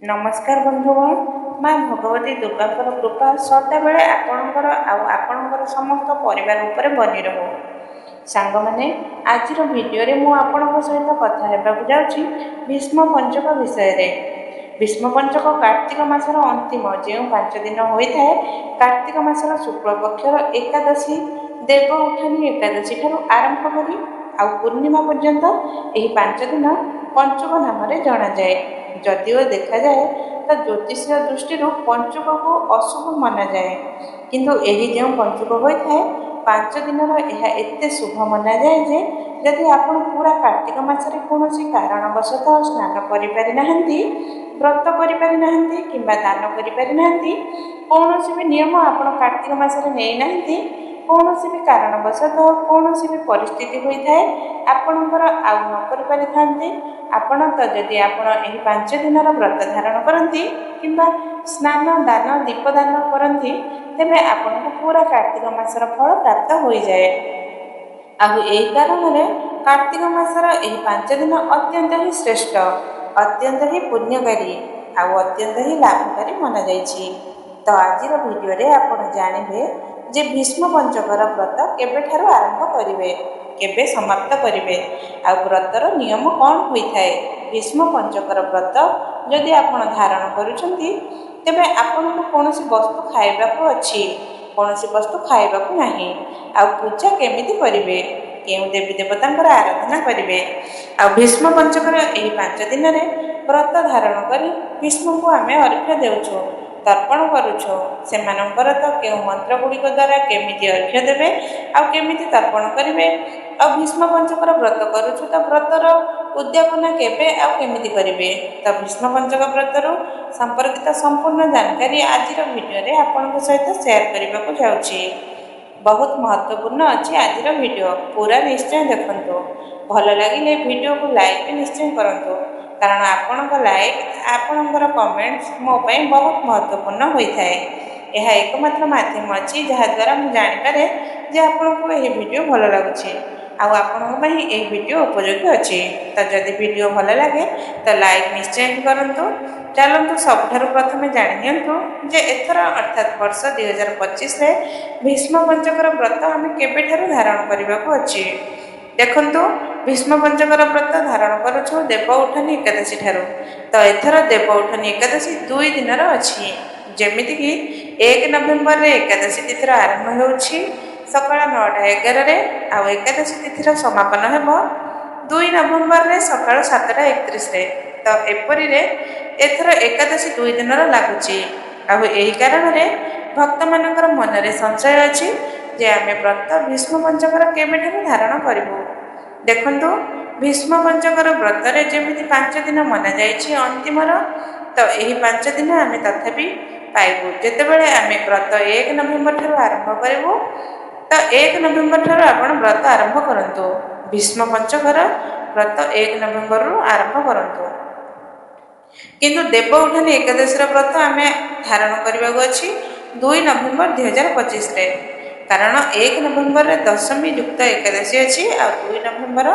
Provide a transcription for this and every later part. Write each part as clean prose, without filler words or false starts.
नमस्कार बंधुगण माँ भगवती दुर्गा कृपा सदाबले आपणकर समस्त परिवार उपर बनी रहो। सांग मैंने आज भिडियो मु आपण सहित कथा हेबाकु जाउछि भीष्म पंचक विषय। भीष्म पंचक कार्तिक मासर अंतिम जो 5 दिन होता है। कार्तिक मासर शुक्ल पक्षर एकादशी देव उठानी एकादशी ठारू आरंभ करी पूर्णिमा पर्यंत यह 5 दिन पंचक नाम जना जाए। जदिओ देखा जाए तो ज्योतिष दृष्टि पंचक को अशुभ मना जाए, किंतु यही जो पंचक होता है 5 दिन यह एत शुभ मना जाए जे यदि आप पूरा कार्तिक मासरे कौन कारणवशतः स्नान करें व्रत करें कि दान करें कौन भी नियम आप कार्तिक मासरे नहीं कौन भी कारणवशतः कौन भी परिस्थिति होता है आपणकर आउ न करें आपण तो जदि आप 5 दिन व्रत धारण करती कि स्नान दान दीपदान करती तेरे आपन को पूरा कार्तिक मासर फल प्राप्त हो जाए। यही कारण कार्तिक मासर यह 5 दिन अत्यंत ही श्रेष्ठ, अत्यंत ही पुण्यकारी अत्यंत ही लाभकारी मना जाइछि। तो आज भिडियो आप जानवे जे भीष्म पंचकर व्रत केबे ठारू आरंभ करेंगे केबे समाप्त करेंगे आ व्रतर नियम कौन होता है। भीष्म पंचकर व्रत जदि आप धारण करुछंती तेबे आपन को कौन वस्तु खाइबाकू अच्छी कौन वस्तु खाइबाकू नहीं आ पूजा केमिति करिवे केउ देवी देवतांकर आराधना करिवे। आ भीष्म पंचकर एही 5 दिन रे व्रत धारण करी भीष्म को आमे अर्घ्य देउछो तर्पण करुछो। सेमानंकर तो केउ मंत्र गुड़िक द्वारा केमिति अर्घ्य देवे आ केमिति तर्पण करिवे आ भीष्म पंचकर व्रत करुछु तो व्रतर उद्यापना केबे आ केमिति करिवे। तो भीष्म पंचक व्रतर संपर्कित संपूर्ण जानकारी आज भिडियो रे आपन सहित शेयर करने को जाउछि। बहुत महत्वपूर्ण अच्छी आज भिडियो पूरा निश्चय देखंतु। भल लगिले वीडियो को लाइक भी निश्चय करंतु कारण आपणक लाइक आपणकर कमेंट्स मो पई बहुत महत्वपूर्ण होता है। यह एकमात्र माध्यम अच्छी जहाद्वारा मुझे जानीपे जे आपको यह वीडियो भल लगुच आपंपाई वीडियो उपयोगी अच्छी। तो जदि वीडियो भल लगे तो लाइक निश्चय करंतु। चलतु सबठारु प्रथमे जानी जे एथर अर्थात वर्ष 2025 रे भीष्म पंचकर व्रत आम केबे ठारू धारण करने को अच्छी। देखंतु भीष्म पंचकर व्रत धारण करुछु देव उठानी एकादशी ठारू। तो एथर देव उठानी एकादशी 2 दिन अच्छी जेमिति कि 1 नवेम्बर रे एकादशी तिथि आरंभ होउछि सकाळ 9:11 रे आ एकादशी तिथि समापन हेबो 2 नवेम्बर रे सकाळ 7:31 रे। तो एपरी रे एथर एकादशी 2 दिन लागुछि। यही कारण रे भक्त मानकर मन रे संशय अछि जे आमे व्रत भीष्म पंचकर केबे ठारू धारण करिवो। देखंतु भीष्म पंचकर व्रत रे जेमिति 5 दिन मना जाइछि अंतिमर तो यही 5 दिन आमे तथापि पाइबु। जेतेबेले आमे व्रत 1 नवेम्बर ठारू आरंभ करिवो तो 1 नवेम्बर ठारू आपण व्रत आरंभ करंतु। भीष्म पंचकर व्रत 1 नवेम्बर रु आरंभ करंतु, किंतु देव उठानी एकादशी व्रत आमे धारण करबा अछि 2 नवेम्बर 2025 रे। कारण 1 नवेम्बर रे दशमी युक्त एकादशी अछि आ 2 नवेम्बर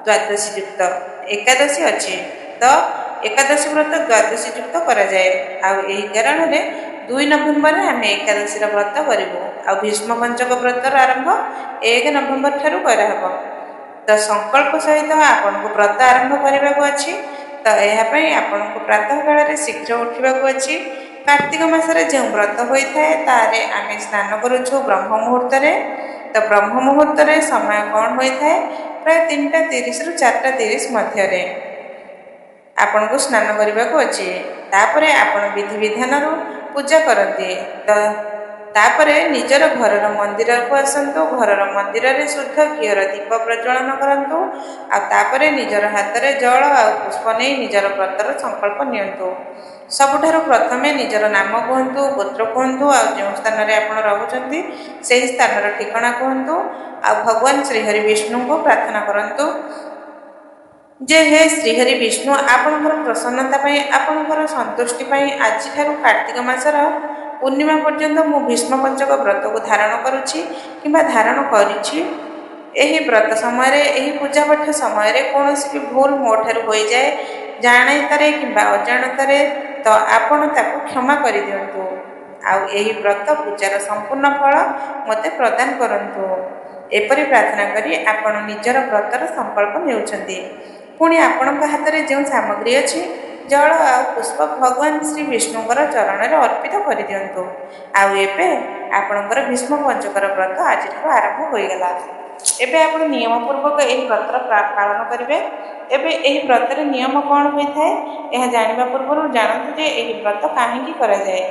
द्वादशी युक्त एकादशी अछि। तो एकादशी व्रत द्वादशी युक्त करा जाए। यही कारण रे 2 नवेम्बर रे आमे एकादशी व्रत करिवो आ भीष्म पंचक व्रतर आरंभ 1 नवेम्बर ठारू कराहब। तो संकल्प सहित आपन को व्रत आरंभ करबा को अछि। तो यह आपन को प्रातः काल शीघ्र उठा अच्छी। कार्तिक मासरे जो व्रत होता है तारे आमे स्नान करुछु ब्रह्म मुहूर्त रे। तो ब्रह्म मुहूर्त रे समय कौन होता है प्राय 3:30 रु 4:30 मध्य रे आपन को स्नान करने को अच्छी। तापरे आपन विधि विधान पूजा करते। तो तापरे निजर घरर मंदिर को आसतु। घरर मंदिर रे शुद्ध घीर दीप प्रज्वलन करंतु। तापरे निजर हाथ रे जल आ पुष्प नहीं निजर व्रतर संकल्प नियंतु। सबुठारु प्रथमे निजर नाम कहतु गोत्र कहतु आ जो स्थान रे आपण रहउछंती सेही स्थान र ठिकाना कहतु आ भगवान श्रीहरि विष्णु को प्रार्थना करंतु जे हे श्रीहरि विष्णु आपणकर प्रसन्नता पाई आपणकर संतुष्टि पाई आज ठारू कार्तिक मासर पूर्णिमा पर्यंत मु भीष्म पंचक व्रत को धारण करुछि किंबा धारण करिछि। एही व्रत समय एही पूजा पाठ समय कौन भी भूल मो ठारू हो जाए जानतारे कि अजाणतारे ତ ଆପଣ ତାକୁ କ୍ଷମା କରିଦିଅନ୍ତୁ ଆଉ ଏହି ବ୍ରତ ପୂଜାର ସମ୍ପୂର୍ଣ୍ଣ ଫଳ ମୋତେ ପ୍ରଦାନ କରନ୍ତୁ। ଏପରି ପ୍ରାର୍ଥନା କରି ଆପଣ ନିଜର ବ୍ରତର ସଂକଳ୍ପ ନେଉଛନ୍ତି। ପୁଣି ଆପଣଙ୍କ ହାତରେ ଯେଉଁ ସାମଗ୍ରୀ ଅଛି, ଜଳ ଆଉ ପୁଷ୍ପ ଭଗବାନ ଶ୍ରୀ ବିଷ୍ଣୁଙ୍କର ଚରଣରେ ଅର୍ପିତ କରିଦିଅନ୍ତୁ। ଆଉ ଏବେ ଆପଣଙ୍କର ଭୀଷ୍ମ ପଞ୍ଚକର ବ୍ରତ ଆଜିଠାରୁ ଆରମ୍ଭ ହୋଇଗଲା। ଏବେ ଆପଣ ନିୟମପୂର୍ବକ ଏହି ବ୍ରତର ପାଳନ କରିବେ। ଏବେ ଏହି ବ୍ରତରେ ନିୟମ କ'ଣ ହୋଇଥାଏ, ଏହା ଜାଣିବା ପୂର୍ବରୁ ଜାଣନ୍ତୁ ଯେ ଏହି ବ୍ରତ କାହିଁକି କରାଯାଏ।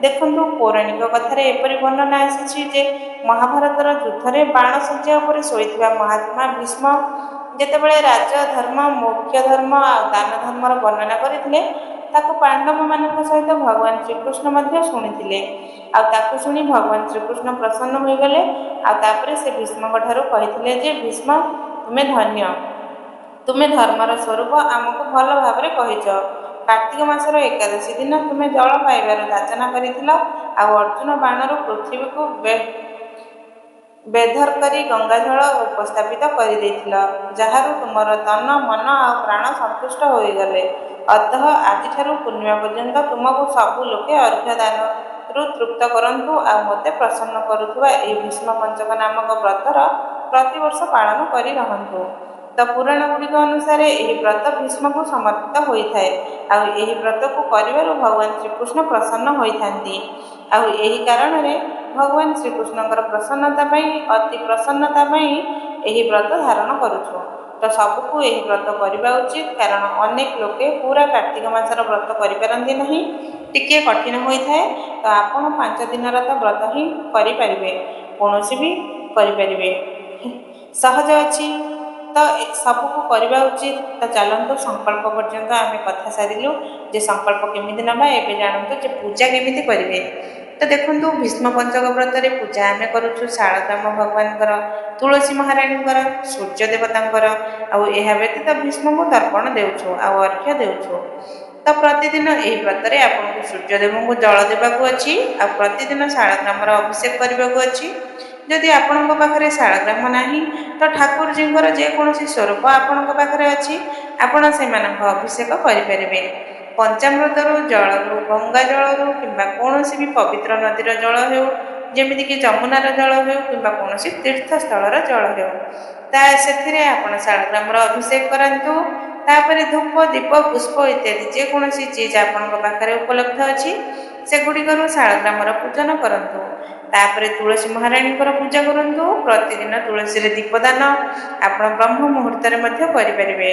ଦେଖନ୍ତୁ, ପୌରାଣିକ କଥାରେ ଏପରି ବର୍ଣ୍ଣନା ଆସିଛି ଯେ ମହାଭାରତର ଯୁଦ୍ଧରେ ବାଣ ଶଯ୍ୟା ଉପରେ ଶୋଇଥିବା ମହାତ୍ମା ଭୀଷ୍ମ ଯେତେବେଳେ ରାଜ ଧର୍ମ, ମୋକ୍ଷ ଧର୍ମ ଆଉ ଦାନ ଧର୍ମର ବର୍ଣ୍ଣନା କରିଥିଲେ, ତାକୁ ପାଣ୍ଡବମାନଙ୍କ ସହିତ ଭଗବାନ ଶ୍ରୀକୃଷ୍ଣ ମଧ୍ୟ ଶୁଣିଥିଲେ। ଆଉ ତାକୁ ଶୁଣି ଭଗବାନ ଶ୍ରୀକୃଷ୍ଣ ପ୍ରସନ୍ନ ହୋଇଗଲେ। ଆଉ ତାପରେ ସେ ଭୀଷ୍ମଙ୍କ ଠାରୁ କହିଥିଲେ ଯେ ଭୀଷ୍ମ, ତୁମେ ଧନ୍ୟ, ତୁମେ ଧର୍ମର ସ୍ୱରୂପ ଆମକୁ ଭଲ ଭାବରେ କହିଛ। କାର୍ତ୍ତିକ ମାସର ଏକାଦଶୀ ଦିନ ତୁମେ ଜଳ ପାଇବାର ଯାଚନା କରିଥିଲ ଆଉ ଅର୍ଜୁନ ବାଣରୁ ପୃଥିବୀକୁ ବେଧର କରି ଗଙ୍ଗାଜଳ ଉପସ୍ଥାପିତ କରିଦେଇଥିଲ, ଯାହାରୁ ତୁମର ତନ, ମନ ଆଉ ପ୍ରାଣ ସନ୍ତୁଷ୍ଟ ହୋଇଗଲେ। ଅତଃ ଆଜିଠାରୁ ପୂର୍ଣ୍ଣିମା ପର୍ଯ୍ୟନ୍ତ ତୁମକୁ ସବୁ ଲୋକେ ଅର୍ଘ୍ୟ ଦାନରୁ ତୃପ୍ତ କରନ୍ତୁ ଆଉ ମୋତେ ପ୍ରସନ୍ନ କରୁଥିବା ଏହି ଭୀଷ୍ମ ପଞ୍ଚକ ନାମକ ବ୍ରତର ପ୍ରତିବର୍ଷ ପାଳନ କରି ରହନ୍ତୁ। ତ ପୁରାଣ ଗୁଡ଼ିକ ଅନୁସାରେ ଏହି ବ୍ରତ ଭୀଷ୍ମକୁ ସମର୍ପିତ ହୋଇଥାଏ ଆଉ ଏହି ବ୍ରତକୁ କରିବାରୁ ଭଗବାନ ଶ୍ରୀକୃଷ୍ଣ ପ୍ରସନ୍ନ ହୋଇଥାନ୍ତି। ଆଉ ଏହି କାରଣରେ ଭଗବାନ ଶ୍ରୀକୃଷ୍ଣଙ୍କର ଅତି ପ୍ରସନ୍ନତା ପାଇଁ ଏହି ବ୍ରତ ଧାରଣ କରୁଛୁ। ତ ସବୁକୁ ଏହି ବ୍ରତ କରିବା ଉଚିତ, କାରଣ ଅନେକ ଲୋକେ ପୁରା କାର୍ତ୍ତିକ ମାସର ବ୍ରତ କରିପାରନ୍ତି ନାହିଁ, ଟିକିଏ କଠିନ ହୋଇଥାଏ। ତ ଆପଣ 5 ଦିନର ତ ବ୍ରତ ହିଁ କରିପାରିବେ, କୌଣସି ବି କରିପାରିବେ, ସହଜ ଅଛି। ତ ସବୁକୁ କରିବା ଉଚିତ। ତ ଚାଲନ୍ତୁ, ସଂକଳ୍ପ ପର୍ଯ୍ୟନ୍ତ ଆମେ କଥା ସାରିଲୁ ଯେ ସଂକଳ୍ପ କେମିତି ନେବା। ଏବେ ଜାଣନ୍ତୁ ଯେ ପୂଜା କେମିତି କରିବେ। ତ ଦେଖନ୍ତୁ, ଭୀଷ୍ମ ପଞ୍ଚକ ବ୍ରତରେ ପୂଜା ଆମେ କରୁଛୁ ଶାଳଗ୍ରାମ ଭଗବାନଙ୍କର, ତୁଳସୀ ମହାରାଣୀଙ୍କର, ସୂର୍ଯ୍ୟ ଦେବତାଙ୍କର, ଆଉ ଏହା ବ୍ୟତୀତ ଭୀଷ୍ମଙ୍କୁ ତର୍ପଣ ଦେଉଛୁ ଆଉ ଅର୍ଘ୍ୟ ଦେଉଛୁ। ତ ପ୍ରତିଦିନ ଏହି ବ୍ରତରେ ଆପଣଙ୍କୁ ସୂର୍ଯ୍ୟଦେବଙ୍କୁ ଜଳ ଦେବାକୁ ଅଛି ଆଉ ପ୍ରତିଦିନ ଶାଳଗ୍ରାମର ଅଭିଷେକ କରିବାକୁ ଅଛି। ଯଦି ଆପଣଙ୍କ ପାଖରେ ଶାଳଗ୍ରାମ ନାହିଁ, ତ ଠାକୁରଜୀଙ୍କର ଯେକୌଣସି ସ୍ୱରୂପ ଆପଣଙ୍କ ପାଖରେ ଅଛି, ଆପଣ ସେମାନଙ୍କ ଅଭିଷେକ କରିପାରିବେ। ପଞ୍ଚାମୃତରୁ, ଜଳରୁ, ଗଙ୍ଗା ଜଳରୁ କିମ୍ବା କୌଣସି ବି ପବିତ୍ର ନଦୀର ଜଳ ହେଉ, ଯେମିତିକି ଯମୁନାର ଜଳ ହେଉ କିମ୍ବା କୌଣସି ତୀର୍ଥସ୍ଥଳର ଜଳ ହେଉ, ସେଥିରେ ଆପଣ ଶାଳଗ୍ରାମର ଅଭିଷେକ କରାନ୍ତୁ। ତାପରେ ଧୂପ, ଦୀପ, ପୁଷ୍ପ ଇତ୍ୟାଦି ଯେକୌଣସି ଚିଜ ଆପଣଙ୍କ ପାଖରେ ଉପଲବ୍ଧ ଅଛି, ସେଗୁଡ଼ିକରୁ ଶାଳଗ୍ରାମର ପୂଜନ କରନ୍ତୁ। ତାପରେ ତୁଳସୀ ମହାରାଣୀଙ୍କର ପୂଜା କରନ୍ତୁ। ପ୍ରତିଦିନ ତୁଳସୀରେ ଦୀପଦାନ ଆପଣ ବ୍ରହ୍ମ ମୁହୂର୍ତ୍ତରେ ମଧ୍ୟ କରିପାରିବେ,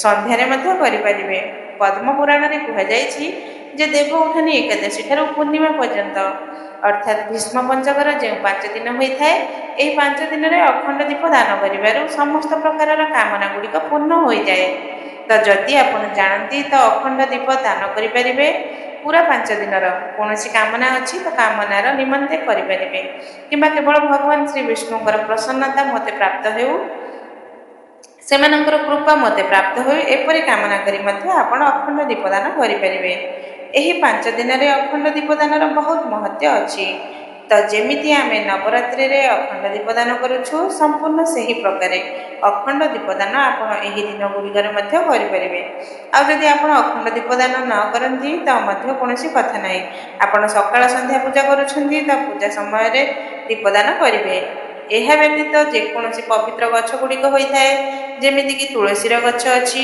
ସନ୍ଧ୍ୟାରେ ମଧ୍ୟ କରିପାରିବେ। ପଦ୍ମ ପୁରାଣରେ କୁହାଯାଇଛି ଯେ ଦେବ ଉଠାଣି ଏକାଦଶୀ ଠାରୁ ପୂର୍ଣ୍ଣିମା ପର୍ଯ୍ୟନ୍ତ, ଅର୍ଥାତ୍ ଭୀଷ୍ମ ପଞ୍ଚକର ଯେଉଁ 5 ଦିନ ହୋଇଥାଏ, ଏହି 5 ଦିନରେ ଅଖଣ୍ଡ ଦୀପ ଦାନ କରିବାରୁ ସମସ୍ତ ପ୍ରକାରର କାମନା ଗୁଡ଼ିକ ପୂର୍ଣ୍ଣ ହୋଇଯାଏ। ତ ଯଦି ଆପଣ ଜାଣନ୍ତି ତ ଅଖଣ୍ଡ ଦୀପ ଦାନ କରିପାରିବେ। ପୁରା 5 ଦିନର କୌଣସି କାମନା ଅଛି ତ କାମନାର ନିମନ୍ତେ କରିପାରିବେ, କିମ୍ବା କେବଳ ଭଗବାନ ଶ୍ରୀ ବିଷ୍ଣୁଙ୍କର ପ୍ରସନ୍ନତା ମୋତେ ପ୍ରାପ୍ତ ହେଉ, ସେମାନଙ୍କର କୃପା ମୋତେ ପ୍ରାପ୍ତ ହେଉ, ଏପରି କାମନା କରି ମଧ୍ୟ ଆପଣ ଅଖଣ୍ଡ ଦୀପଦାନ କରିପାରିବେ। ଏହି 5 ଦିନରେ ଅଖଣ୍ଡ ଦୀପଦାନର ବହୁତ ମହତ୍ତ୍ୱ ଅଛି। ତ ଯେମିତି ଆମେ ନବରାତ୍ରିରେ ଅଖଣ୍ଡ ଦୀପଦାନ କରୁଛୁ, ସମ୍ପୂର୍ଣ୍ଣ ସେହି ପ୍ରକାରେ ଅଖଣ୍ଡ ଦୀପଦାନ ଆପଣ ଏହି ଦିନ ଗୁଡ଼ିକରେ ମଧ୍ୟ କରିପାରିବେ। ଆଉ ଯଦି ଆପଣ ଅଖଣ୍ଡ ଦୀପଦାନ ନ କରନ୍ତି ତ ମଧ୍ୟ କୌଣସି କଥା ନାହିଁ, ଆପଣ ସକାଳ ସନ୍ଧ୍ୟା ପୂଜା କରୁଛନ୍ତି ତ ପୂଜା ସମୟରେ ଦୀପଦାନ କରିବେ। ଏହା ବ୍ୟତୀତ ଯେକୌଣସି ପବିତ୍ର ଗଛ ଗୁଡ଼ିକ ହୋଇଥାଏ, ଯେମିତିକି ତୁଳସୀର ଗଛ ଅଛି,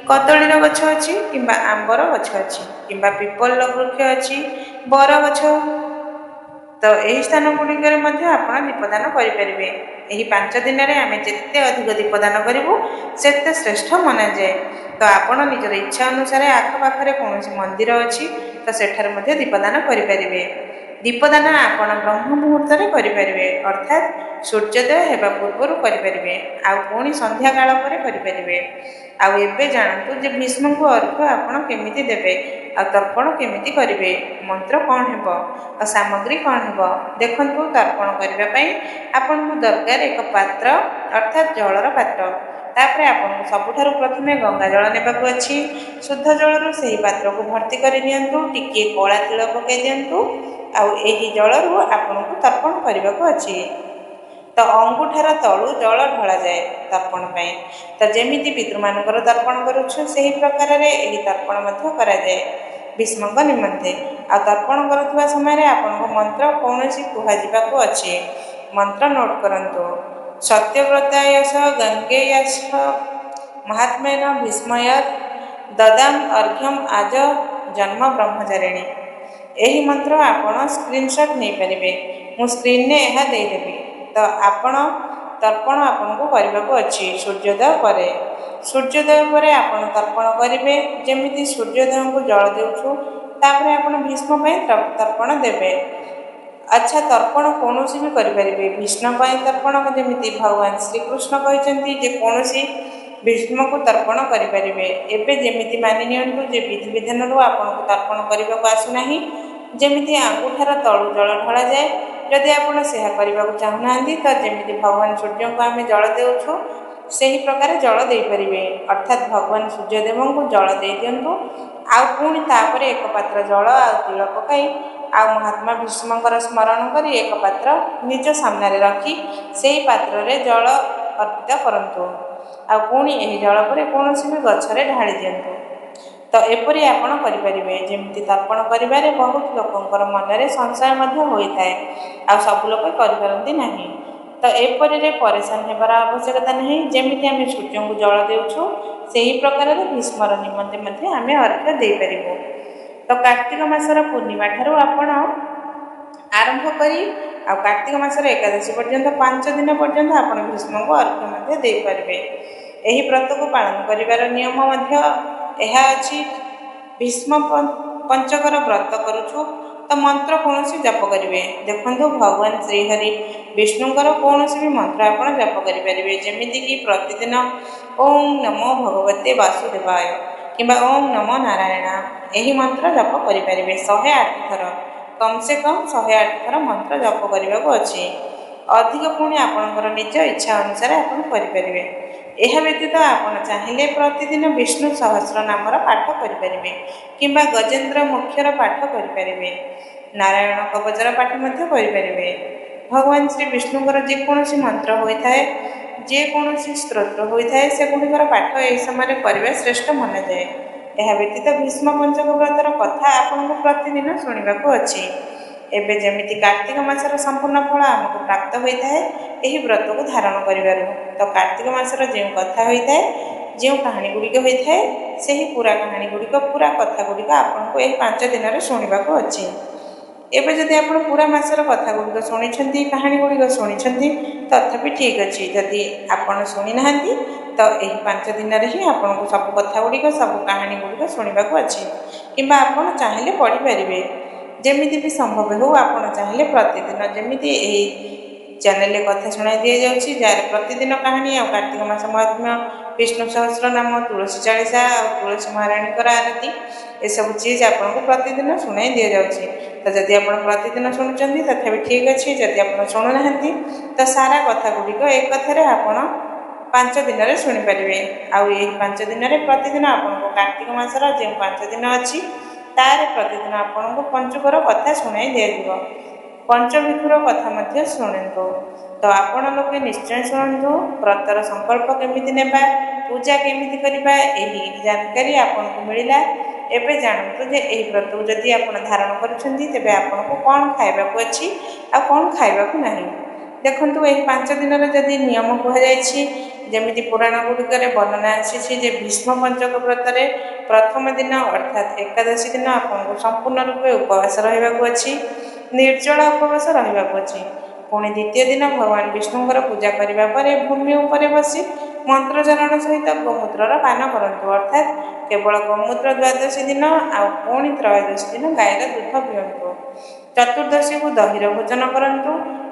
କଦଳୀର ଗଛ ଅଛି, କିମ୍ବା ଆମ୍ବର ଗଛ ଅଛି, କିମ୍ବା ପିପଲ ବୃକ୍ଷ ଅଛି, ବର ଗଛ, ତ ଏହି ସ୍ଥାନ ଗୁଡ଼ିକରେ ମଧ୍ୟ ଆପଣ ଦୀପଦାନ କରିପାରିବେ। ଏହି 5 ଦିନରେ ଆମେ ଯେତେ ଅଧିକ ଦୀପଦାନ କରିବୁ ସେତେ ଶ୍ରେଷ୍ଠ ମନାଯାଏ। ତ ଆପଣ ନିଜର ଇଚ୍ଛା ଅନୁସାରେ ଆଖପାଖରେ କୌଣସି ମନ୍ଦିର ଅଛି ତ ସେଠାରେ ମଧ୍ୟ ଦୀପଦାନ କରିପାରିବେ। ଦୀପଦାନ ଆପଣ ବ୍ରହ୍ମ ମୁହୂର୍ତ୍ତରେ କରିପାରିବେ, ଅର୍ଥାତ୍ ସୂର୍ଯ୍ୟୋଦୟ ହେବା ପୂର୍ବରୁ କରିପାରିବେ, ଆଉ ପୁଣି ସନ୍ଧ୍ୟା କାଳ ପରେ କରିପାରିବେ। ଆଉ ଏବେ ଜାଣନ୍ତୁ ଯେ ଭୀଷ୍ମଙ୍କୁ ଅର୍ଘ୍ୟ ଆପଣ କେମିତି ଦେବେ ଆଉ ତର୍ପଣ କେମିତି କରିବେ, ମନ୍ତ୍ର କ'ଣ ହେବ ଆଉ ସାମଗ୍ରୀ କ'ଣ ହେବ। ଦେଖନ୍ତୁ, ତର୍ପଣ କରିବା ପାଇଁ ଆପଣଙ୍କୁ ଦରକାର ଏକ ପାତ୍ର, ଅର୍ଥାତ୍ ଜଳର ପାତ୍ର। ତାପରେ ଆପଣଙ୍କୁ ସବୁଠାରୁ ପ୍ରଥମେ ଗଙ୍ଗା ଜଳ ନେବାକୁ ଅଛି। ଶୁଦ୍ଧ ଜଳରୁ ସେହି ପାତ୍ରକୁ ଭର୍ତ୍ତି କରି ନିଅନ୍ତୁ, ଟିକିଏ କଳା ତିଳ ପକାଇ ଦିଅନ୍ତୁ ଆଉ ଏହି ଜଳରୁ ଆପଣଙ୍କୁ ତର୍ପଣ କରିବାକୁ ଅଛି। ତ ଅଙ୍ଗୁଠାର ତଳୁ ଜଳ ଢଳାଯାଏ ତର୍ପଣ ପାଇଁ। ତ ଯେମିତି ପିତୃମାନଙ୍କର ତର୍ପଣ କରୁଛୁ ସେହି ପ୍ରକାରରେ ଏହି ତର୍ପଣ ମଧ୍ୟ କରାଯାଏ। ଭୀଷ୍ମଙ୍କ ନିମନ୍ତେ। ଆଉ ତର୍ପଣ କରୁଥିବା ସମୟରେ ଆପଣଙ୍କ ମନ୍ତ୍ର କୌଣସି କୁହାଯିବାକୁ ଅଛି। ମନ୍ତ୍ର ନୋଟ୍ କରନ୍ତୁ। ସତ୍ୟବ୍ରତାୟସ ଗଙ୍ଗେୟସ ମହାତ୍ମେନ ଭୀଷ୍ମୟତ୍ ଦଦାମ ଅର୍ଘ୍ୟମ ଆଜ ଜନ୍ମ ବ୍ରହ୍ମଚାରିଣୀ। ଏହି ମନ୍ତ୍ର ଆପଣ ସ୍କ୍ରିନଶଟ୍ ନେଇପାରିବେ। ମୁଁ ସ୍କ୍ରିନରେ ଏହା ଦେଇଦେବି। ତ ତର୍ପଣ ଆପଣଙ୍କୁ କରିବାକୁ ଅଛି ସୂର୍ଯ୍ୟୋଦୟ ପରେ। ସୂର୍ଯ୍ୟୋଦୟ ପରେ ଆପଣ ତର୍ପଣ କରିବେ। ଯେମିତି ସୂର୍ଯ୍ୟୋଦୟଙ୍କୁ ଜଳ ଦେଉଛୁ, ତାପରେ ଆପଣ ଭୀଷ୍ମ ପାଇଁ ତର୍ପଣ ଦେବେ। ଆଚ୍ଛା, ତର୍ପଣ କୌଣସି ବି କରିପାରିବେ। ଭୀଷ୍ମ ପାଇଁ ତର୍ପଣ ଯେମିତି ଭଗବାନ ଶ୍ରୀକୃଷ୍ଣ କହିଛନ୍ତି ଯେ କୌଣସି ଭୀଷ୍ମକୁ ତର୍ପଣ କରିପାରିବେ। ଏବେ ଯେମିତି ମାନି ନିଅନ୍ତୁ ଯେ ବିଧିବିଧାନରୁ ଆପଣଙ୍କୁ ତର୍ପଣ କରିବାକୁ ଆସୁନାହିଁ, ଯେମିତି ଆଙ୍ଗୁଠାର ତଳୁ ଜଳ ଢଳାଯାଏ। ଯଦି ଆପଣ ସେହା କରିବାକୁ ଚାହୁଁନାହାନ୍ତି, ତ ଯେମିତି ଭଗବାନ ସୂର୍ଯ୍ୟଙ୍କୁ ଆମେ ଜଳ ଦେଉଛୁ ସେହି ପ୍ରକାର ଜଳ ଦେଇପାରିବେ। ଅର୍ଥାତ୍ ଭଗବାନ ସୂର୍ଯ୍ୟଦେବଙ୍କୁ ଜଳ ଦେଇଦିଅନ୍ତୁ। ଆଉ ପୁଣି ତାପରେ ଏକ ପାତ୍ର ଜଳ ଆଉ ତିଳ ପକାଇ ଆଉ ମହାତ୍ମା ଭୀଷ୍ମଙ୍କର ସ୍ମରଣ କରି ଏକ ପାତ୍ର ନିଜ ସାମ୍ନାରେ ରଖି ସେହି ପାତ୍ରରେ ଜଳ ଅର୍ପିତ କରନ୍ତୁ। ଆଉ ପୁଣି ଏହି ଜଳ ପରେ କୌଣସି ବି ଗଛରେ ଢାଳି ଦିଅନ୍ତୁ। ତ ଏପରି ଆପଣ କରିପାରିବେ। ଯେମିତି ତର୍ପଣ କରିବାରେ ବହୁତ ଲୋକଙ୍କର ମନରେ ସଂଶୟ ମଧ୍ୟ ହୋଇଥାଏ, ଆଉ ସବୁ ଲୋକ କରିପାରନ୍ତି ନାହିଁ। ତ ଏପରିରେ ପରିଶାନ ହେବାର ଆବଶ୍ୟକତା ନାହିଁ। ଯେମିତି ଆମେ ସୂର୍ଯ୍ୟଙ୍କୁ ଜଳ ଦେଉଛୁ, ସେହି ପ୍ରକାରରେ ଭୀଷ୍ମର ନିମନ୍ତେ ମଧ୍ୟ ଆମେ ଅର୍ଘ୍ୟ ଦେଇପାରିବୁ। ତ କାର୍ତ୍ତିକ ମାସର ପୂର୍ଣ୍ଣିମା ଠାରୁ ଆପଣ ଆରମ୍ଭ କରି ଆଉ କାର୍ତ୍ତିକ ମାସର ଏକାଦଶୀ ପର୍ଯ୍ୟନ୍ତ 5 ଦିନ ପର୍ଯ୍ୟନ୍ତ ଆପଣ ଭୀଷ୍ମଙ୍କୁ ଅର୍ଘ୍ୟ ମଧ୍ୟ ଦେଇପାରିବେ। ଏହି ବ୍ରତକୁ ପାଳନ କରିବାର ନିୟମ ମଧ୍ୟ ଏହା ଅଛି। ଭୀଷ୍ମ ପଞ୍ଚକର ବ୍ରତ କରୁଛୁ ତ ମନ୍ତ୍ର କୌଣସି ଜପ କରିବେ। ଦେଖନ୍ତୁ, ଭଗବାନ ଶ୍ରୀହରି ବିଷ୍ଣୁଙ୍କର କୌଣସି ବି ମନ୍ତ୍ର ଆପଣ ଜପ କରିପାରିବେ। ଯେମିତିକି ପ୍ରତିଦିନ ଓಂ ନମୋ ଭଗବତେ ବାସୁଦେବାୟ କିମ୍ବା ଓಂ ନମୋ ନାରାୟଣ, ଏହି ମନ୍ତ୍ର ଜପ କରିପାରିବେ 108 ଥର। କମ୍ ସେ କମ୍ 108 ଥର ମନ୍ତ୍ର ଜପ କରିବାକୁ ଅଛି। ଅଧିକ ପୁଣି ଆପଣଙ୍କର ନିଜ ଇଚ୍ଛା ଅନୁସାରେ ଆପଣ କରିପାରିବେ। ଏହା ବ୍ୟତୀତ ଆପଣ ଚାହିଁଲେ ପ୍ରତିଦିନ ବିଷ୍ଣୁ ସହସ୍ର ନାମର ପାଠ କରିପାରିବେ କିମ୍ବା ଗଜେନ୍ଦ୍ର ମୋକ୍ଷର ପାଠ କରିପାରିବେ। ନାରାୟଣ କବଚର ପାଠ ମଧ୍ୟ କରିପାରିବେ। ଭଗବାନ ଶ୍ରୀ ବିଷ୍ଣୁଙ୍କର ଯେକୌଣସି ମନ୍ତ୍ର ହୋଇଥାଏ, ଯେକୌଣସି ସ୍ତୋତ୍ର ହୋଇଥାଏ, ସେଗୁଡ଼ିକର ପାଠ ଏହି ସମୟରେ କରିବା ଶ୍ରେଷ୍ଠ ମନାଯାଏ। ଏହା ବ୍ୟତୀତ ଭୀଷ୍ମ ପଞ୍ଚକ ବ୍ରତର କଥା ଆପଣଙ୍କୁ ପ୍ରତିଦିନ ଶୁଣିବାକୁ ଅଛି। ଏବେ ଯେମିତି କାର୍ତ୍ତିକ ମାସର ସମ୍ପୂର୍ଣ୍ଣ ଫଳ ଆମକୁ ପ୍ରାପ୍ତ ହୋଇଥାଏ ଏହି ବ୍ରତକୁ ଧାରଣ କରିବାରୁ, ତ କାର୍ତ୍ତିକ ମାସର ଯେଉଁ କଥା ହୋଇଥାଏ, ଯେଉଁ କାହାଣୀ ଗୁଡ଼ିକ ହୋଇଥାଏ, ସେହି ପୁରା କାହାଣୀ ଗୁଡ଼ିକ, ପୁରା କଥା ଗୁଡ଼ିକ ଆପଣଙ୍କୁ ଏହି 5 ଦିନରେ ଶୁଣିବାକୁ ଅଛି। ଏବେ ଯଦି ଆପଣ ପୁରା ମାସର କଥା ଗୁଡ଼ିକ ଶୁଣିଛନ୍ତି, କାହାଣୀ ଗୁଡ଼ିକ ଶୁଣିଛନ୍ତି, ତଥାପି ଠିକ୍ ଅଛି। ଯଦି ଆପଣ ଶୁଣିନାହାନ୍ତି, ତ ଏହି 5 ଦିନରେ ହିଁ ଆପଣଙ୍କୁ ସବୁ କଥା ଗୁଡ଼ିକ, ସବୁ କାହାଣୀ ଗୁଡ଼ିକ ଶୁଣିବାକୁ ଅଛି। କିମ୍ବା ଆପଣ ଚାହିଁଲେ ପଢ଼ିପାରିବେ। ଯେମିତି ବି ସମ୍ଭବ ହେଉ, ଆପଣ ଚାହିଁଲେ ପ୍ରତିଦିନ, ଯେମିତି ଏହି ଚ୍ୟାନେଲରେ କଥା ଶୁଣାଇ ଦିଆଯାଉଛି, ଯାହାର ପ୍ରତିଦିନ କାହାଣୀ ଆଉ କାର୍ତ୍ତିକ ମାସ ମହାତ୍ମ୍ୟ, ବିଷ୍ଣୁ ସହସ୍ର ନାମ, ତୁଳସୀ ଚାଳିଶା ଆଉ ତୁଳସୀ ମହାରାଣୀଙ୍କର ଆରତୀ, ଏସବୁ ଚିଜ୍ ଆପଣଙ୍କୁ ପ୍ରତିଦିନ ଶୁଣାଇ ଦିଆଯାଉଛି। ତ ଯଦି ଆପଣ ପ୍ରତିଦିନ ଶୁଣୁଛନ୍ତି ତଥାପି ଠିକ୍ ଅଛି। ଯଦି ଆପଣ ଶୁଣୁନାହାନ୍ତି, ତ ସାରା କଥା ଗୁଡ଼ିକ ଏକଥାରେ ଆପଣ 5 ଦିନରେ ଶୁଣିପାରିବେ। ଆଉ ଏହି 5 ଦିନରେ ପ୍ରତିଦିନ ଆପଣଙ୍କୁ କାର୍ତ୍ତିକ ମାସର ଯେଉଁ 5 ଦିନ ଅଛି, ତାର ପ୍ରତିଦିନ ଆପଣଙ୍କୁ ପଞ୍ଚୁକର କଥା ଶୁଣାଇ ଦିଆଯିବ। ପଞ୍ଚବିଧୁର କଥା ମଧ୍ୟ ଶୁଣନ୍ତୁ। ତ ଆପଣ ଲୋକେ ନିଶ୍ଚୟ ଶୁଣନ୍ତୁ। ବ୍ରତର ସଂକଳ୍ପ କେମିତି ନେବା, ପୂଜା କେମିତି କରିବା, ଏହି ଜାନକାରୀ ଆପଣଙ୍କୁ ମିଳିଲା। ଏବେ ଜାଣନ୍ତୁ ଯେ ଏହି ବ୍ରତକୁ ଯଦି ଆପଣ ଧାରଣ କରୁଛନ୍ତି, ତେବେ ଆପଣଙ୍କୁ କ'ଣ ଖାଇବାକୁ ଅଛି ଆଉ କ'ଣ ଖାଇବାକୁ ନାହିଁ। ଦେଖନ୍ତୁ, ଏହି 5 ଦିନର ଯଦି ନିୟମ କୁହାଯାଇଛି, ଯେମିତି ପୁରାଣ ଗୁଡ଼ିକରେ ବର୍ଣ୍ଣନା ଆସିଛି ଯେ ଭୀଷ୍ମ ପଞ୍ଚକ ବ୍ରତରେ ପ୍ରଥମ ଦିନ ଅର୍ଥାତ୍ ଏକାଦଶୀ ଦିନ ଆପଣଙ୍କୁ ସମ୍ପୂର୍ଣ୍ଣ ରୂପେ ଉପବାସ ରହିବାକୁ ଅଛି, ନିର୍ଜଳ ଉପବାସ ରହିବାକୁ ଅଛି। ପୁଣି ଦ୍ୱିତୀୟ ଦିନ ଭଗବାନ ବିଷ୍ଣୁଙ୍କର ପୂଜା କରିବା ପରେ ଭୂମି ଉପରେ ବସି ମନ୍ତ୍ରୋଚ୍ଚାରଣ ସହିତ ଗୋମୂତ୍ରର ପାନ କରନ୍ତୁ। ଅର୍ଥାତ୍ କେବଳ ଗୋମୂତ୍ର ଦ୍ୱାଦଶୀ ଦିନ, ଆଉ ପୁଣି ତ୍ରୟୋଦଶୀ ଦିନ ଗାଈର ଦୁଧ ପିଅନ୍ତୁ। ଚତୁର୍ଦ୍ଦଶୀକୁ ଦହିର ଭୋଜନ କରନ୍ତୁ।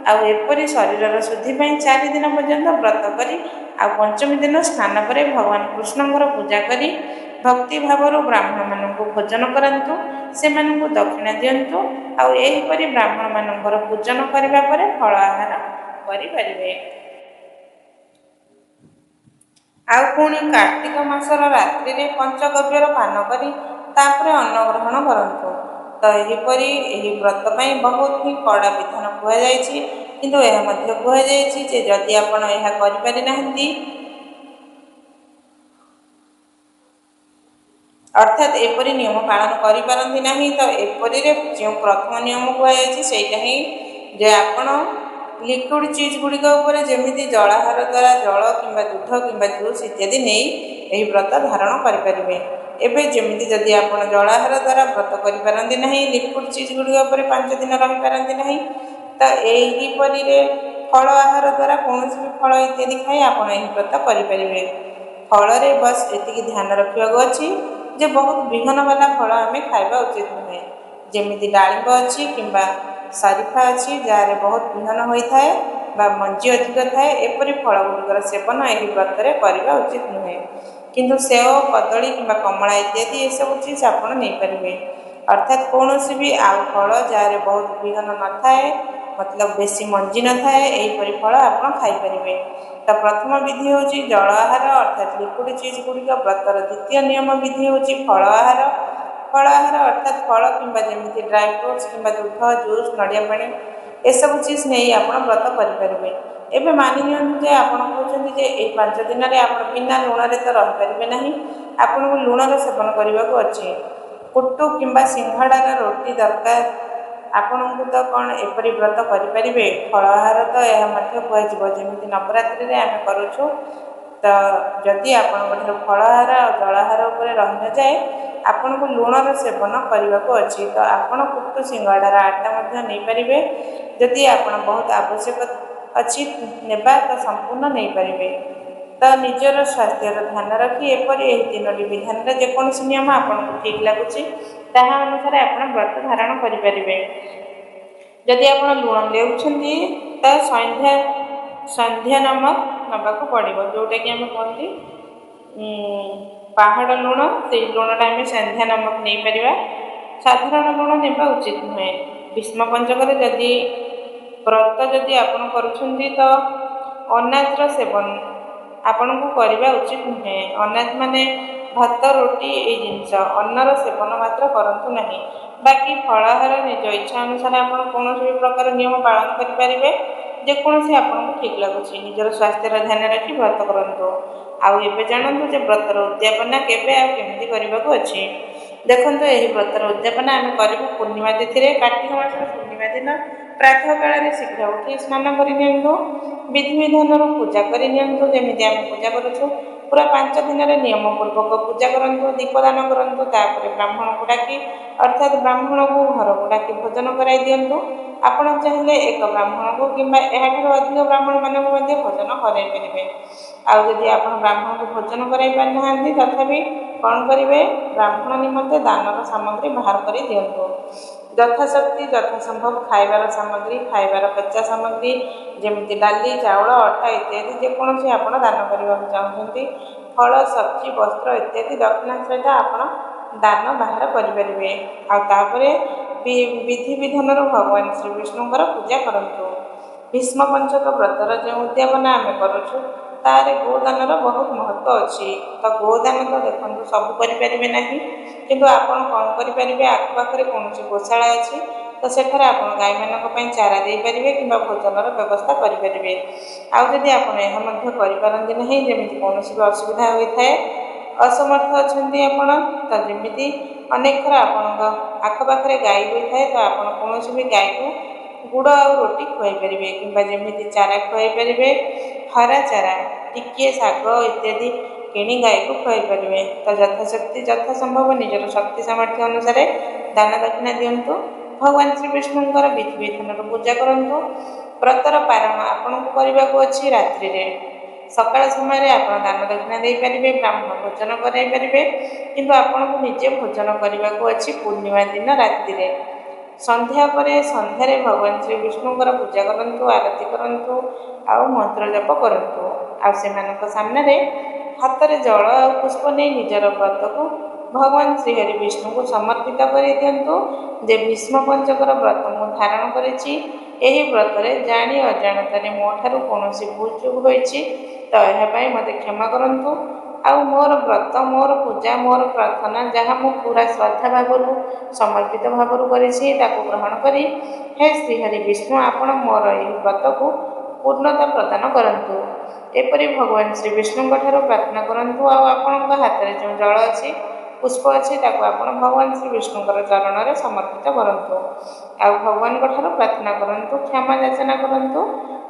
ଆଉ ଏପରି ଶରୀରର ଶୁଦ୍ଧି ପାଇଁ 4 ଦିନ ପର୍ଯ୍ୟନ୍ତ ବ୍ରତ କରି, ଆଉ ପଞ୍ଚମୀ ଦିନ ସ୍ନାନ ପରେ ଭଗବାନ କୃଷ୍ଣଙ୍କର ପୂଜା କରି ଭକ୍ତି ଭାବରୁ ବ୍ରାହ୍ମଣମାନଙ୍କୁ ଭୋଜନ କରାନ୍ତୁ, ସେମାନଙ୍କୁ ଦକ୍ଷିଣା ଦିଅନ୍ତୁ। ଆଉ ଏହିପରି ବ୍ରାହ୍ମଣମାନଙ୍କର ପୂଜନ କରିବା ପରେ ଫଳ ଆହାର କରିପାରିବେ। ଆଉ ପୁଣି କାର୍ତ୍ତିକ ମାସର ରାତ୍ରିରେ ପଞ୍ଚଗବ୍ୟର ପାନ କରି ତାପରେ ଅନ୍ନ ଗ୍ରହଣ କରନ୍ତୁ। ତ ଏହିପରି ଏହି ବ୍ରତ ପାଇଁ ବହୁତ ହିଁ କଡ଼ା ବିଧାନ କୁହାଯାଇଛି। କିନ୍ତୁ ଏହା ମଧ୍ୟ କୁହାଯାଇଛି ଯେ ଯଦି ଆପଣ ଏହା କରିପାରିନାହାନ୍ତି, अर्थात एपरी नियम पालन करिपारନ୍ତି ନାହିଁ ତ ଏପରିରେ ଯେଉଁ ପ୍ରଥମ ନିୟମ କୁହାଯାଇଛି ସେଇଟା ହିଁ ଯେ ଆପଣ ଲିକ୍ୱିଡ଼ ଚିଜ୍ ଗୁଡ଼ିକ ଉପରେ ଯେମିତି ଜଳାହାର ଦ୍ୱାରା ଜଳ କିମ୍ବା ଦୁଧ କିମ୍ବା ଜୁସ୍ ଇତ୍ୟାଦି ନେଇ ଏହି ବ୍ରତ ଧାରଣ କରିପାରିବେ। ଏବେ ଯେମିତି ଯଦି ଆପଣ ଜଳାହାର ଦ୍ୱାରା ବ୍ରତ କରିପାରନ୍ତି ନାହିଁ, ଲିକ୍ୱିଡ଼ ଚିଜ୍ ଗୁଡ଼ିକ ଉପରେ 5 ଦିନ ରହିପାରନ୍ତି ନାହିଁ, ତ ଏହିପରିରେ ଫଳ ଆହାର ଦ୍ୱାରା କୌଣସି ବି ଫଳ ଇତ୍ୟାଦି ଖାଇ ଆପଣ ଏହି ବ୍ରତ କରିପାରିବେ। ଫଳରେ ବସ୍ ଏତିକି ଧ୍ୟାନ ରଖିବାକୁ ଅଛି ଯେ ବହୁତ ବିହନ ବାଲା ଫଳ ଆମେ ଖାଇବା ଉଚିତ ନୁହେଁ। ଯେମିତି ଡାଳିମ୍ବ ଅଛି କିମ୍ବା ସରିଫା ଅଛି ଯାହାରେ ବହୁତ ବିହନ ହୋଇଥାଏ ବା ମଞ୍ଜି ଅଧିକ ଥାଏ, ଏପରି ଫଳ ଗୁଡ଼ିକର ସେବନ ଏହି ବ୍ରତରେ କରିବା ଉଚିତ ନୁହେଁ। କିନ୍ତୁ ସେଓ, କଦଳୀ କିମ୍ବା କମଳା ଇତ୍ୟାଦି ଏସବୁ ଚିଜ୍ ଆପଣ ନେଇପାରିବେ। ଅର୍ଥାତ୍ କୌଣସି ବି ଆଉ ଫଳ ଯାହାରେ ବହୁତ ବିହନ ନଥାଏ, ମତଲବ ବେଶୀ ମଞ୍ଜି ନଥାଏ, ଏହିପରି ଫଳ ଆପଣ ଖାଇପାରିବେ। ତ ପ୍ରଥମ ବିଧି ହେଉଛି ଜଳ ଆହାର ଅର୍ଥାତ୍ ଲିକ୍ୱିଡ଼ ଚିଜ୍ ଗୁଡ଼ିକ। ବ୍ରତର ଦ୍ୱିତୀୟ ନିୟମ ବିଧି ହେଉଛି ଫଳ ଆହାର। ଫଳ ଆହାର ଅର୍ଥାତ୍ ଫଳ କିମ୍ବା ଯେମିତି ଡ୍ରାଏ ଫ୍ରୁଟ୍ସ କିମ୍ବା ଦୁଧ, ଜୁସ୍, ନଡ଼ିଆ ପାଣି ଏସବୁ ଚିଜ୍ ନେଇ ଆପଣ ବ୍ରତ କରିପାରିବେ। ଏବେ ମାନି ନିଅନ୍ତୁ ଯେ ଆପଣ କହୁଛନ୍ତି ଯେ ଏହି 5 ଦିନରେ ଆପଣ ବିନା ଲୁଣରେ ତ ରହିପାରିବେ ନାହିଁ, ଆପଣଙ୍କୁ ଲୁଣର ସେବନ କରିବାକୁ ଅଛି। ପୁଟୁ କିମ୍ବା ସିଙ୍ଗଡ଼ାର ରୋଟି ଦରକାର, ଆପଣଙ୍କୁ ତ କ'ଣ ଏପରି ବ୍ରତ କରିପାରିବେ? ଫଳ ଆହାର ତ ଏହା ମଧ୍ୟ କୁହାଯିବ, ଯେମିତି ନବରାତ୍ରିରେ ଆମେ କରୁଛୁ। ତ ଯଦି ଆପଣଙ୍କଠାରୁ ଫଳ ଆହାର ଆଉ ଜଳାହାର ଉପରେ ରହିନଯାଏ, ଆପଣଙ୍କୁ ଲୁଣର ସେବନ କରିବାକୁ ଅଛି। ତ ଆପଣ ପୁଟୁ ସିଙ୍ଗଡ଼ାର ଆଟା ମଧ୍ୟ ନେଇପାରିବେ। ଯଦି ଆପଣ ବହୁତ ଆବଶ୍ୟକ ଅଛି ନେବା ତ ସମ୍ପୂର୍ଣ୍ଣ ନେଇପାରିବେ। ତ ନିଜର ସ୍ୱାସ୍ଥ୍ୟର ଧ୍ୟାନ ରଖି ଏପରି ଏହି 3ଟି ବିଧାନରେ ଯେକୌଣସି ନିୟମ ଆପଣଙ୍କୁ ଠିକ୍ ଲାଗୁଛି ତାହା ଅନୁସାରେ ଆପଣ ବ୍ରତ ଧାରଣ କରିପାରିବେ। ଯଦି ଆପଣ ଲୁଣ ନେଉଛନ୍ତି ତ ସନ୍ଧ୍ୟା ନମକ ନେବାକୁ ପଡ଼ିବ, ଯେଉଁଟାକି ଆମେ କୁହନ୍ତି ପାହାଡ଼ ଲୁଣ। ସେଇ ଲୁଣଟା ଆମେ ସନ୍ଧ୍ୟା ନମକ ନେଇପାରିବା। ସାଧାରଣ ଲୁଣ ନେବା ଉଚିତ ନୁହେଁ। ଭୀଷ୍ମ ପଞ୍ଚକରେ ବ୍ରତ ଯଦି ଆପଣ କରୁଛନ୍ତି ତ ଅନାଜର ସେବନ ଆପଣଙ୍କୁ କରିବା ଉଚିତ ନୁହେଁ। ଅନାଜ ମାନେ ଭାତ, ରୁଟି ଏଇ ଜିନିଷ, ଅନ୍ନର ସେବନ ମାତ୍ର କରନ୍ତୁ ନାହିଁ। ବାକି ଫଳାହାର ନିଜ ଇଚ୍ଛା ଅନୁସାରେ ଆପଣ କୌଣସି ବି ପ୍ରକାର ନିୟମ ପାଳନ କରିପାରିବେ, ଯେକୌଣସି ଆପଣଙ୍କୁ ଠିକ୍ ଲାଗୁଛି। ନିଜର ସ୍ୱାସ୍ଥ୍ୟର ଧ୍ୟାନ ରଖି ବ୍ରତ କରନ୍ତୁ। ଆଉ ଏବେ ଜାଣନ୍ତୁ ଯେ ବ୍ରତର ଉଦ୍ଯାପନା କେବେ ଆଉ କେମିତି କରିବାକୁ ଅଛି। ଦେଖନ୍ତୁ, ଏହି ବ୍ରତର ଉଦ୍ଯାପନା ଆମେ କରିବୁ ପୂର୍ଣ୍ଣିମା ତିଥିରେ। କାର୍ତ୍ତିକ ମାସର ପୂର୍ଣ୍ଣିମା ଦିନ ପ୍ରାତଃ କାଳରେ ଶୀଘ୍ର ଉଠି ସ୍ନାନ କରିନିଅନ୍ତୁ। ବିଧିବିଧାନରୁ ପୂଜା କରିନିଅନ୍ତୁ। ଯେମିତି ଆମେ ପୂଜା କରୁଛୁ ପୁରା 5 ଦିନରେ ନିୟମ ପୂର୍ବକ ପୂଜା କରନ୍ତୁ, ଦୀପଦାନ କରନ୍ତୁ। ତାପରେ ବ୍ରାହ୍ମଣକୁ ଡାକି ଅର୍ଥାତ୍ ବ୍ରାହ୍ମଣକୁ ଘରକୁ ଡାକି ଭୋଜନ କରାଇ ଦିଅନ୍ତୁ। ଆପଣ ଚାହିଁଲେ ଏକ ବ୍ରାହ୍ମଣକୁ କିମ୍ବା ଏହାଠାରୁ ଅଧିକ ବ୍ରାହ୍ମଣମାନଙ୍କୁ ମଧ୍ୟ ଭୋଜନ କରାଇ ପାରିବେ। ଆଉ ଯଦି ଆପଣ ବ୍ରାହ୍ମଣକୁ ଭୋଜନ କରାଇ ପାରିନାହାନ୍ତି, ତଥାପି କ'ଣ କରିବେ? ବ୍ରାହ୍ମଣ ନିମନ୍ତେ ଦାନର ସାମଗ୍ରୀ ବାହାର କରି ଦିଅନ୍ତୁ। ଯଥାଶକ୍ତି ଯଥାସମ୍ଭବ ଖାଇବାର ସାମଗ୍ରୀ, ଖାଇବାର କଚ୍ଚା ସାମଗ୍ରୀ ଯେମିତି ଡାଲି, ଚାଉଳ, ଅଟା ଇତ୍ୟାଦି ଯେକୌଣସି ଆପଣ ଦାନ କରିବାକୁ ଚାହୁଁଛନ୍ତି, ଫଳ, ସବ୍ଜି, ବସ୍ତ୍ର ଇତ୍ୟାଦି ଦକ୍ଷିଣା ସହିତ ଆପଣ ଦାନ ବାହାର କରିପାରିବେ। ଆଉ ତାପରେ ବିଧିବିଧାନରୁ ଭଗବାନ ଶ୍ରୀବିଷ୍ଣୁଙ୍କର ପୂଜା କରନ୍ତୁ। ଭୀଷ୍ମ ପଞ୍ଚକ ବ୍ରତର ଯେଉଁ ଉଦ୍ଯାପନା ଆମେ କରୁଛୁ ତାରେ ଗୋଦାନର ବହୁତ ମହତ୍ତ୍ୱ ଅଛି। ତ ଗୋଦାନ ତ ଦେଖନ୍ତୁ ସବୁ କରିପାରିବେ ନାହିଁ, କିନ୍ତୁ ଆପଣ କ'ଣ କରିପାରିବେ? ଆଖପାଖରେ କୌଣସି ଗୋଶାଳା ଅଛି ତ ସେଠାରେ ଆପଣ ଗାଈମାନଙ୍କ ପାଇଁ ଚାରା ଦେଇପାରିବେ କିମ୍ବା ଭୋଜନର ବ୍ୟବସ୍ଥା କରିପାରିବେ। ଆଉ ଯଦି ଆପଣ ଏହା ମଧ୍ୟ କରିପାରନ୍ତି ନାହିଁ, ଯେମିତି କୌଣସି ବି ଅସୁବିଧା ହୋଇଥାଏ, ଅସମର୍ଥ ଅଛନ୍ତି ଆପଣ, ତ ଯେମିତି ଅନେକ ଥର ଆପଣଙ୍କ ଆଖପାଖରେ ଗାଈ ହୋଇଥାଏ, ତ ଆପଣ କୌଣସି ବି ଗାଈକୁ ଗୁଡ଼ ଆଉ ରୋଟି ଖୁଆଇ ପାରିବେ କିମ୍ବା ଯେମିତି ଚାରା ଖୁଆଇ ପାରିବେ, ହରା ଚାରା, ଟିକିଏ ଶାଗ ଇତ୍ୟାଦି କିଣି ଗାଈକୁ ଖୁଆଇ ପାରିବେ। ତ ଯଥାଶକ୍ତି ଯଥାସମ୍ଭବ ନିଜର ଶକ୍ତି ସାମର୍ଥ୍ୟ ଅନୁସାରେ ଦାନ ଦକ୍ଷିଣା ଦିଅନ୍ତୁ। ଭଗବାନ ଶ୍ରୀବିଷ୍ଣୁଙ୍କର ବିଧିବିଧାନରୁ ପୂଜା କରନ୍ତୁ। ବ୍ରତର ପାରଣ ଆପଣଙ୍କୁ କରିବାକୁ ଅଛି ରାତ୍ରିରେ। ସକାଳ ସମୟରେ ଆପଣ ଦାନ ଦକ୍ଷିଣା ଦେଇପାରିବେ, ବ୍ରାହ୍ମଣ ଭୋଜନ କରାଇ ପାରିବେ, କିନ୍ତୁ ଆପଣଙ୍କୁ ନିଜେ ଭୋଜନ କରିବାକୁ ଅଛି ପୂର୍ଣ୍ଣିମା ଦିନ ରାତିରେ। ସନ୍ଧ୍ୟା ପରେ ସନ୍ଧ୍ୟାରେ ଭଗବାନ ଶ୍ରୀବିଷ୍ଣୁଙ୍କର ପୂଜା କରନ୍ତୁ, ଆରତି କରନ୍ତୁ ଆଉ ମନ୍ତ୍ର ଜପ କରନ୍ତୁ। ଆଉ ସେମାନଙ୍କ ସାମ୍ନାରେ ହାତରେ ଜଳ ଆଉ ପୁଷ୍ପ ନେଇ ନିଜର ବ୍ରତକୁ ଭଗବାନ ଶ୍ରୀହରି ବିଷ୍ଣୁଙ୍କୁ ସମର୍ପିତ କରିଦିଅନ୍ତୁ ଯେ ଭୀଷ୍ମ ପଞ୍ଚକର ବ୍ରତ ମୁଁ ଧାରଣ କରିଛି। ଏହି ବ୍ରତରେ ଜାଣି ଅଜାଣତରେ ମୋ ଠାରୁ କୌଣସି ଭୁଲ ଚୁକ୍ ହୋଇଛି ତ ଏହା ପାଇଁ ମୋତେ କ୍ଷମା କରନ୍ତୁ। ଆଉ ମୋର ବ୍ରତ, ମୋର ପୂଜା, ମୋର ପ୍ରାର୍ଥନା ଯାହା ମୁଁ ପୁରା ଶ୍ରଦ୍ଧା ଭାବରୁ ସମର୍ପିତ ଭାବରୁ କରିଛି ତାକୁ ଗ୍ରହଣ କରି ହେ ଶ୍ରୀହରି ବିଷ୍ଣୁ ଆପଣ ମୋର ଏହି ବ୍ରତକୁ ପୂର୍ଣ୍ଣତା ପ୍ରଦାନ କରନ୍ତୁ। ଏପରି ଭଗବାନ ଶ୍ରୀବିଷ୍ଣୁଙ୍କ ଠାରୁ ପ୍ରାର୍ଥନା କରନ୍ତୁ। ଆଉ ଆପଣଙ୍କ ହାତରେ ଯେଉଁ ଜଳ ଅଛି पुष्प अच्छी आपण भगवान श्री विष्णुकर चरण में समर्पित करूँ। आउ भगवान प्रार्थना करूँ, क्षमा याचना करूँ।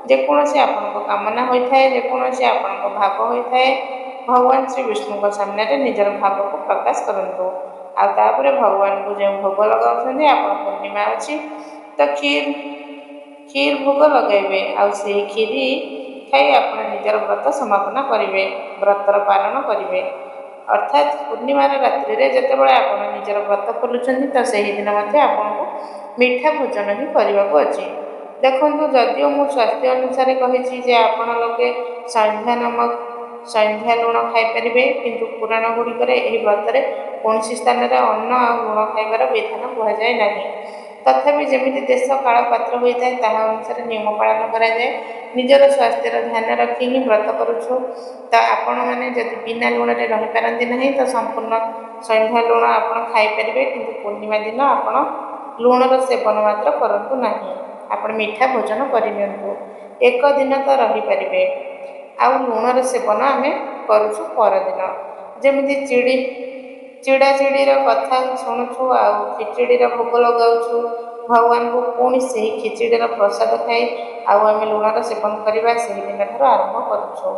जेकोसी आपण कामना होता है, जेकोसी आपण भाव होता है, भगवान श्री विष्णु सामने निजर भाव को प्रकाश करूँ। आउे भगवान को जो भोग लगा पूर्णिमा अच्छी तो खीर भोग लगे आई खीरी खाई आप निजर व्रत समापन करेंगे, व्रतर पालन करेंगे। अर्थात पूर्णिमार रात्रि में जितेबाला आप निजर व्रत खोलुंट तो से दिन आपको मीठा भोजन ही करने को अच्छी। देखो जदिव मु स्वास्थ्य अनुसार कही आपण लोके संध्या लुण खाईपर किंतु पुराण गुड़िकर व्रत कौन स्थान में अन्न आ लुण खाइबार विधान कहुए ना। तथापि जमी देश काल पात्र होता है ताहा अनुसार नियम पालन कराए। निजर स्वास्थ्यर ध्यान रखी ही व्रत करुछु। तो आपण मैंने जदि बिना लुण रही पारती ना तो संपूर्ण संध्या लुण आप खाईपर किंतु पूर्णिमा दिन आप लुणर सेवन मात्र करूँ ना। आप मीठा भोजन करनी एक दिन तो रहीपर आउ लुणर सेवन आम करुछु परदिन। जमी चिड़ा चिड़ीर कथा शुणुछु आउ खिचड़ीर भोग लगाऊछु भगवान को पुणी से खिचड़ीर प्रसाद खाई आउ आम लुणर सेवन करवा से दिन ठार आरंभ करुछु।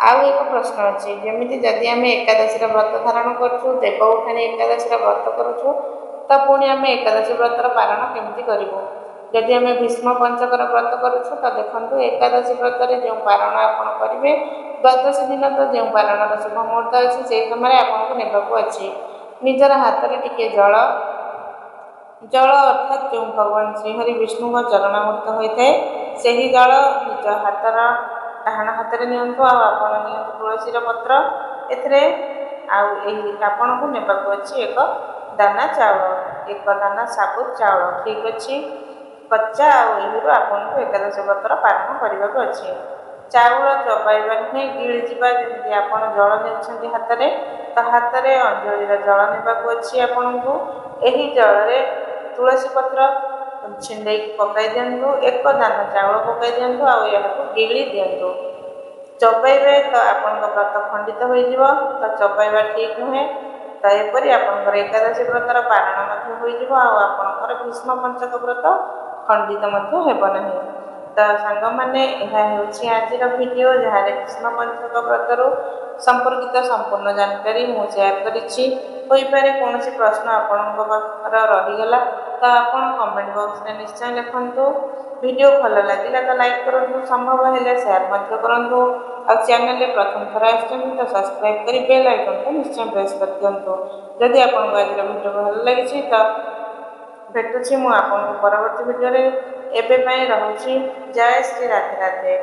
आउ एक प्रश्न अच्छी जमी जदि आम एकादशी व्रत धारण करुँ, देव उठाणी एकादशी व्रत करुछु तो पुणी आम एकादशी व्रतर पारण केमती करूँ। जदि आम भीष्म पंचकर व्रत करुछु तो देखो एकादशी व्रत जो पारण आपड़ करेंगे द्वादशी दिन तो जो पारणर शुभ मुहूर्त अच्छी से समय आपको नेबाक अच्छी। निजर हाथ में टिके जल अर्थात जो भगवान श्रीहरि विष्णु का चरणामृत होता है से ही जल निज हाथर डाण हाथ में नियंतु आप तुलसी पत्र आपन को नेबाक अच्छी एक दाना चाउल, एक दाना साबुत चाउल ठीक अच्छी कच्चा आरु आपन को एकादशी व्रतर पालन करने को अच्छी। चाउल चबाइबा नुहे गिड़ी जावा जमी आप जल नहीं हाथ में तो हाथ में अंजलिर जल नेबाक अच्छी। आपन को यही जल तुलसी पत्र छिंडे पकई दिंतु, एक दाना चाउल पकई दिंतु आउ गिड़ी दिंतु। चबाइबे तो आपन व्रत खंडित हो तो चबाइबा ठीक नुहे। तो यहपरी आपंकर एकादशी व्रतर पारण होपर भीष्म पंचक व्रत खंडित होना। तो सांग मैंने आज वीडियो जहाँ भीष्म पंचक व्रतर संपर्कित संपूर्ण जानकारी मुझे शेयर करें। कौन प्रश्न आपण रहीगला तो आप कमेंट बॉक्स में निश्चय लिखु। वीडियो भल लगे तो लाइक करूँ, संभव है शेयर करूँ। और चैनल प्रथम थर आसुँच तो सब्सक्राइब कर बेल आइकन को निश्चय प्रेस कर दिंतु। जदि आपको आज वीडियो भल लगी तो भेटुची मुझे परवर्ती वीडियो एवं रोचे। जय श्री राधे राधे।